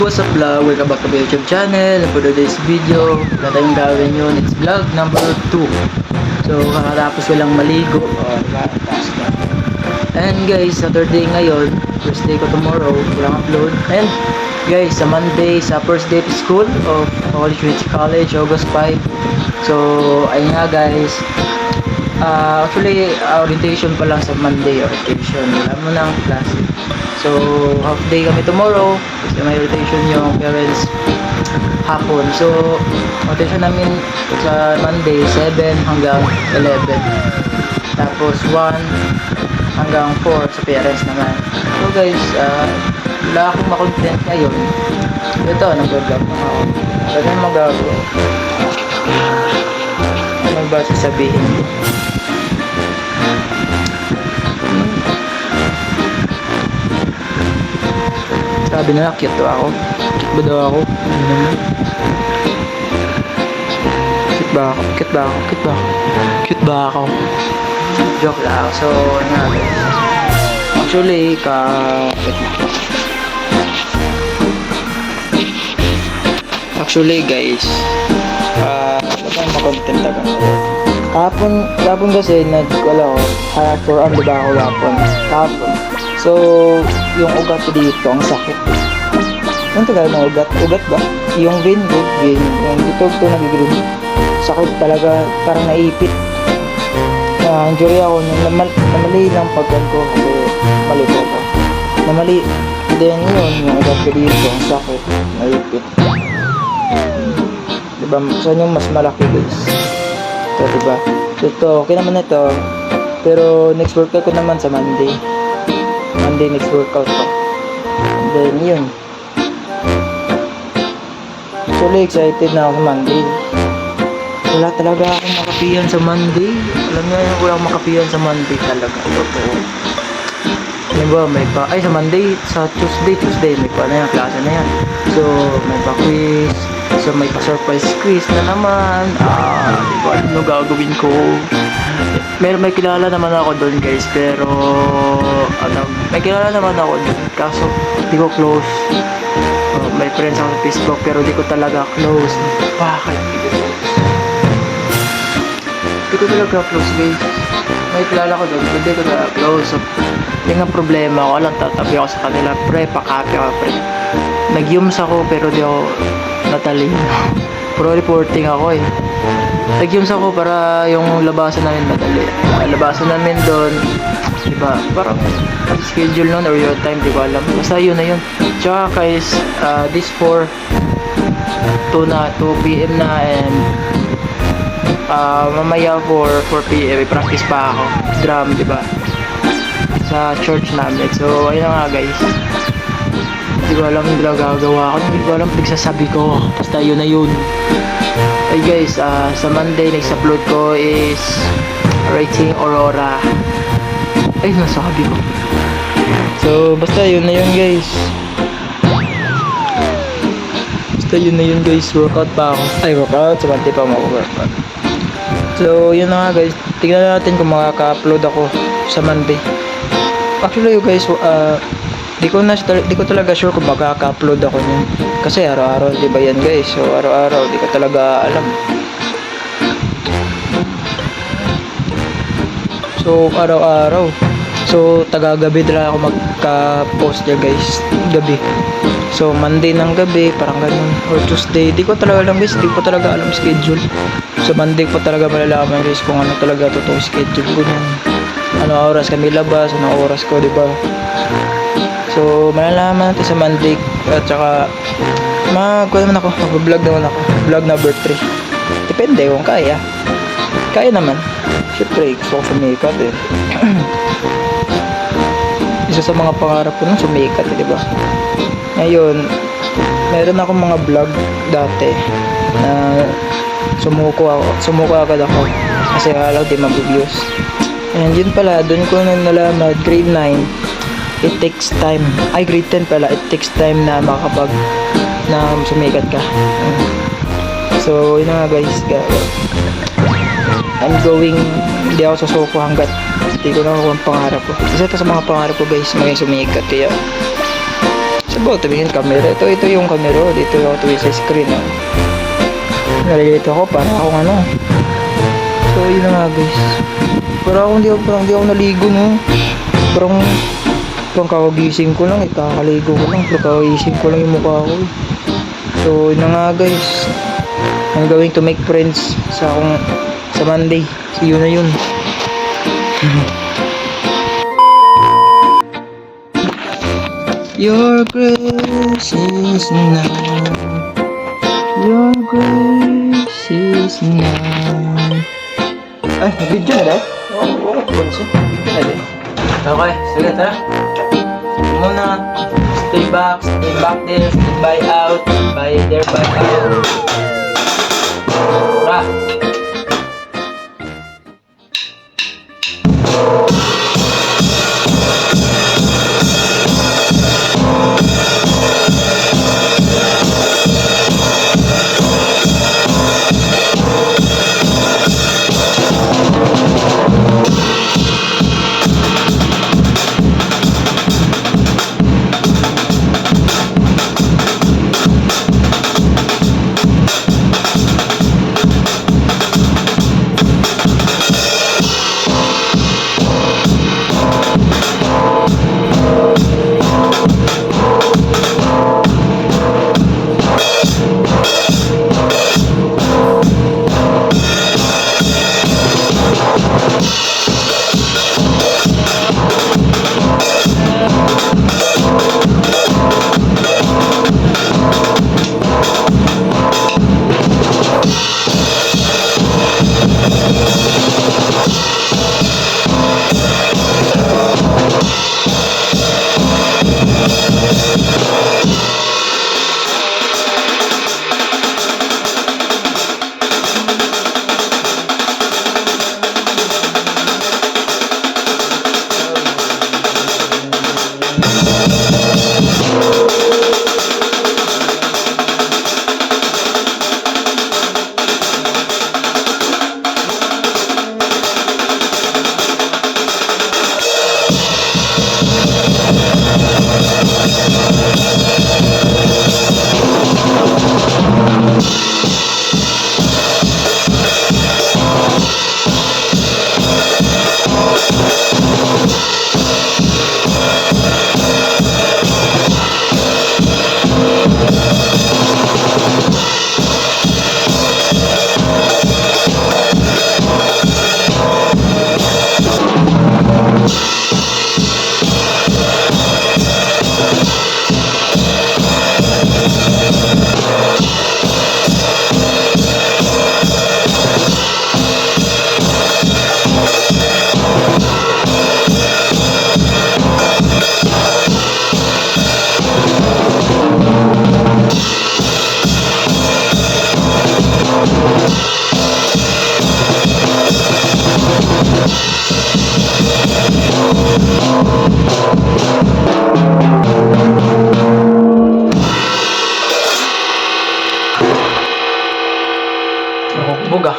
What's up vlog? Welcome back to my YouTube channel. For today's video, wala tayong gawin yun. It's vlog number 2. So, kakatapos ko lang maligo. And guys, Saturday ngayon, first day ko tomorrow, walang upload. And guys, sa Monday, sa first day of school of Holy Trinity College, August 5. So, ayun nga guys. Actually, orientation pa lang sa Monday, orientation. Wala mo ng klase. So, half day kami tomorrow. Kasi may rotation yung parents hapon. So, rotation namin sa Monday, 7 hanggang 11. Tapos, 1 hanggang 4 sa parents naman. So, guys, wala akong makontent ngayon. Ito, nag-vlog ako. Pwede mag-vlog. Ano ba sasabihin ko? Sabi nila, cute daw ako. Cute ba daw ako? Ano naman? Cute ba ako? Cute ba ako? Cute ba ako? Cute ba ako? Joke lang. So, nga guys. Actually, Actually guys, wala tayong makontent agad. Kapon kasi wala ko, for di ba ako kapon? Kapon. So, yung ugat ko dito, ang sakit. Anong tagal ng ugat? Ugat ba? Yung vein. Yung dito nag-green. Sakit talaga, parang naipit. Injury ako, namali lang pagkan ko kasi mali ko ako. Namali. Then yun, yung ugat ko dito, ang sakit, naipit. Diba, saan yung mas malaki guys? Ito, diba? Ito, okay naman ito. Pero next workout ko naman sa Monday. Next workout ko. And then yun. Actually excited na ako sa Monday. Wala talaga akong makapihan sa Monday. Alam niyo yun, wala akong makapihan sa Monday talaga. Totoo. Diba, sa Monday, sa Tuesday, may pa na yan, klase na yan. So, may pa quiz. So, may pa surprise quiz na naman. Diba, ano gagawin ko? May kilala naman ako doon guys, pero may kilala naman ako doon, kaso di ko close. May friends ako sa Facebook, pero di ko talaga close. Bakit? Di ko talaga close guys. May kilala ko doon, pero di ko talaga close. So, yung problema ko, alam, tatabi ako sa kanila, pre, pakapi ako, pre. Nag-yums ako, pero di ako natalino. Pro reporting ako eh. Nag-yums ako para yung labasan namin madali. Labasan namin doon, diba, parang schedule nun or your time, di ko alam. Basta yun na yun. Tsaka guys, this 2 p.m. na, and mamaya 4 p.m. practice pa ako. Drum, diba, sa church namin. So, ayun na nga guys. Hindi ko alam yung gagawa ko. Hindi ko alam pagsasabi ko. Basta yun na yun. Ay guys, sa Monday next upload ko is Rating Aurora. Ay, nasabi ko. So, basta yun na yun guys. Workout pa ako. Ay, workout. Sa Monday pa mag-workout. So, yun na nga guys. Tignan natin kung makaka-upload ako sa Monday. Actually you guys, di ko talaga sure kung makaka-upload ako niyan. Kasi araw-araw, di ba yan guys? So, araw-araw, di ko talaga alam. So, araw-araw. So, taga-gabi talaga ako magka-post niya guys. Gabi. So, Monday ng gabi, parang ganun. Or Tuesday, di ko talaga alam guys. Di ko talaga alam schedule. So, Monday ko talaga malalaman guys kung ano talaga totoong schedule ko nun. Ano oras kami labas, ano oras ko, di ba? So, malalaman natin sa Monday. At saka, mag-vlog naman ako. Vlog number 3. Depende kung kaya. Kaya naman. Siyempre, gusto ko sumikat eh. Isa sa mga pangarap ko nung sumikat eh, diba? Ngayon, meron akong mga vlog dati na sumuko agad ako. Kasi alam di mag-views. And yun pala, dun ko na nalaman, grade 9, it takes time. Ay, grade 10 pala. It takes time na sumikat ka. So, yun na nga guys. I'm going, hindi ako susuko hanggat hindi ko na kung pangarap ko. Isa ito sa mga pangarap ko guys, maging sumikat. Kaya, ba tumingin camera? Ito yung camera. Dito ako tuwi sa screen. Oh. Nalilito ako para akong ano. So, yun na nga guys. Parang hindi ako naligo, no? Parang kakagising ko lang, kakaligo ko lang. Pero kakagising ko lang yung mukha ko. So, yun na nga guys. I'm going to make friends sa Monday. See you na yun. Your grace is enough. Your grace is enough. Ay, video na dahil? Oo, video na dahil. Okay, sige, tara. Muna, stay back there, stay by out, by there, by out. Tara. Buga.